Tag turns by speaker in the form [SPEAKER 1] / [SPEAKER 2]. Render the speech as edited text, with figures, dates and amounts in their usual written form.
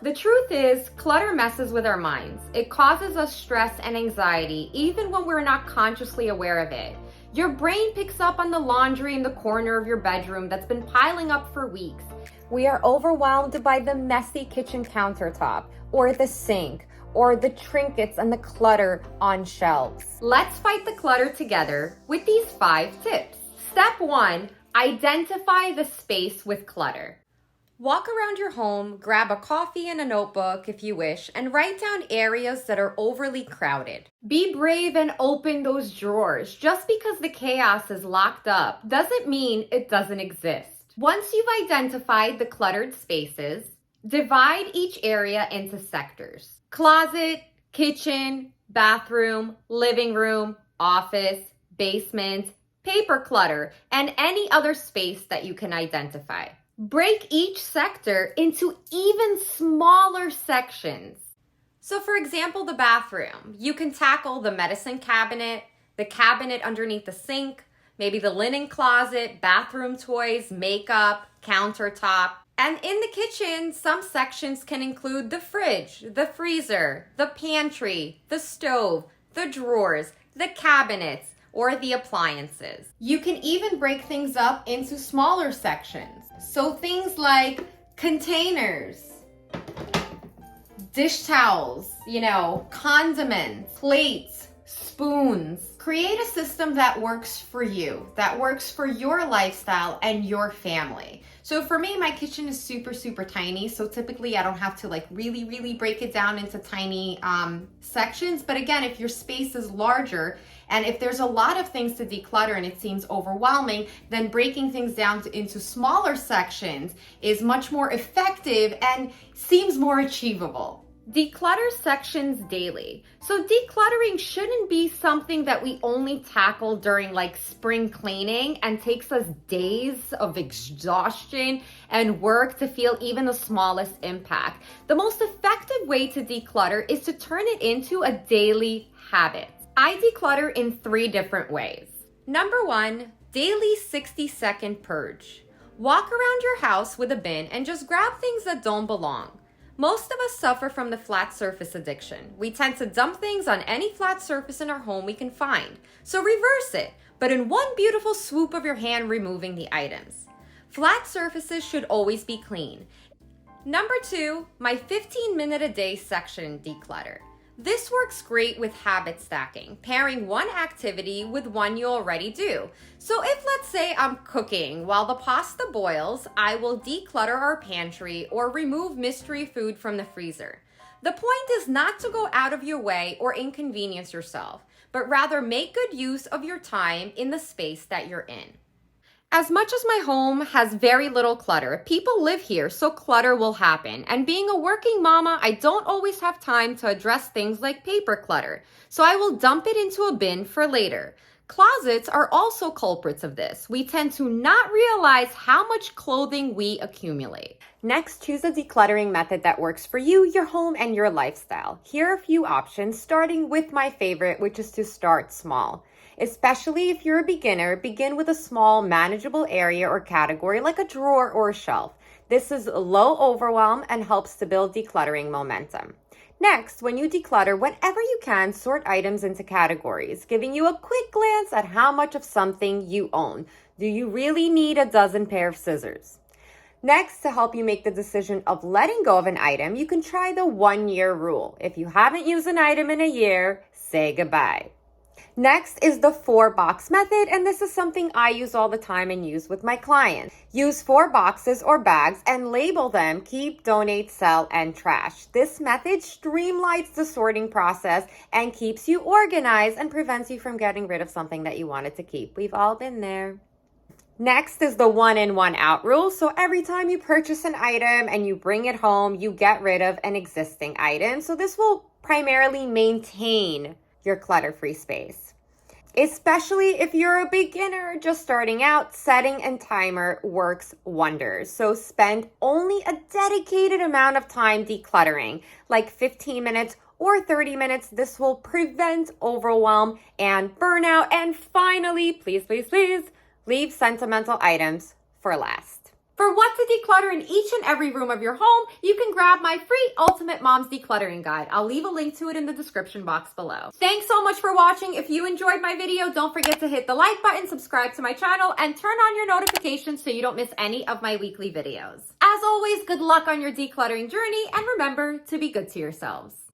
[SPEAKER 1] The truth is, clutter messes with our minds. It causes us stress and anxiety, even when we're not consciously aware of it. Your brain picks up on the laundry in the corner of your bedroom that's been piling up for weeks. We are overwhelmed by the messy kitchen countertop, or the sink, or the trinkets and the clutter on shelves. Let's fight the clutter together with these 5 tips. Step 1, identify the space with clutter. Walk around your home, grab a coffee and a notebook if you wish, and write down areas that are overly crowded. Be brave and open those drawers. Just because the chaos is locked up doesn't mean it doesn't exist. Once you've identified the cluttered spaces, divide each area into sectors. Closet, kitchen, bathroom, living room, office, basement, paper clutter, and any other space that you can identify. Break each sector into even smaller sections. So for example, the bathroom. You can tackle the medicine cabinet, the cabinet underneath the sink, maybe the linen closet, bathroom toys, makeup, countertop. And in the kitchen, some sections can include the fridge, the freezer, the pantry, the stove, the drawers, the cabinets, or the appliances. You can even break things up into smaller sections. So things like containers, dish towels, condiments, plates, spoons. Create a system that works for you, that works for your lifestyle and your family. So for me, my kitchen is super, super tiny. So typically I don't have to really break it down into tiny sections. But again, if your space is larger and if there's a lot of things to declutter and it seems overwhelming, then breaking things down into smaller sections is much more effective and seems more achievable. Declutter sections daily. So decluttering shouldn't be something that we only tackle during spring cleaning and takes us days of exhaustion and work to feel even the smallest impact. The most effective way to declutter is to turn it into a daily habit. I declutter in 3 different ways. Number 1, daily 60-second purge. Walk around your house with a bin and just grab things that don't belong. Most of us suffer from the flat surface addiction. We tend to dump things on any flat surface in our home we can find. So reverse it, but in one beautiful swoop of your hand removing the items. Flat surfaces should always be clean. Number 2, my 15-minute a day section declutter. This works great with habit stacking, pairing one activity with one you already do. So if, let's say, I'm cooking while the pasta boils, I will declutter our pantry or remove mystery food from the freezer. The point is not to go out of your way or inconvenience yourself, but rather make good use of your time in the space that you're in. As much as my home has very little clutter, people live here, so clutter will happen. And being a working mama, I don't always have time to address things like paper clutter, so I will dump it into a bin for later. Closets are also culprits of this. We tend to not realize how much clothing we accumulate. Next, choose a decluttering method that works for you, your home, and your lifestyle. Here are a few options, starting with my favorite, which is to start small. Especially if you're a beginner, begin with a small, manageable area or category like a drawer or a shelf. This is low overwhelm and helps to build decluttering momentum. Next, when you declutter, whenever you can, sort items into categories, giving you a quick glance at how much of something you own. Do you really need a dozen pair of scissors? Next, to help you make the decision of letting go of an item, you can try the 1-year rule. If you haven't used an item in a year, say goodbye. Next is the 4-box method, and this is something I use all the time and use with my clients. Use 4 boxes or bags and label them keep, donate, sell, and trash. This method streamlines the sorting process and keeps you organized and prevents you from getting rid of something that you wanted to keep. We've all been there. Next is the 1 in, 1 out rule. So every time you purchase an item and you bring it home, you get rid of an existing item. So this will primarily maintain your clutter-free space. Especially if you're a beginner just starting out, setting a timer works wonders. So spend only a dedicated amount of time decluttering, like 15 minutes or 30 minutes. This will prevent overwhelm and burnout. And finally, please, leave sentimental items for last. For what to declutter in each and every room of your home, you can grab my free Ultimate Mom's Decluttering Guide. I'll leave a link to it in the description box below. Thanks so much for watching. If you enjoyed my video, don't forget to hit the like button, subscribe to my channel, and turn on your notifications so you don't miss any of my weekly videos. As always, good luck on your decluttering journey, and remember to be good to yourselves.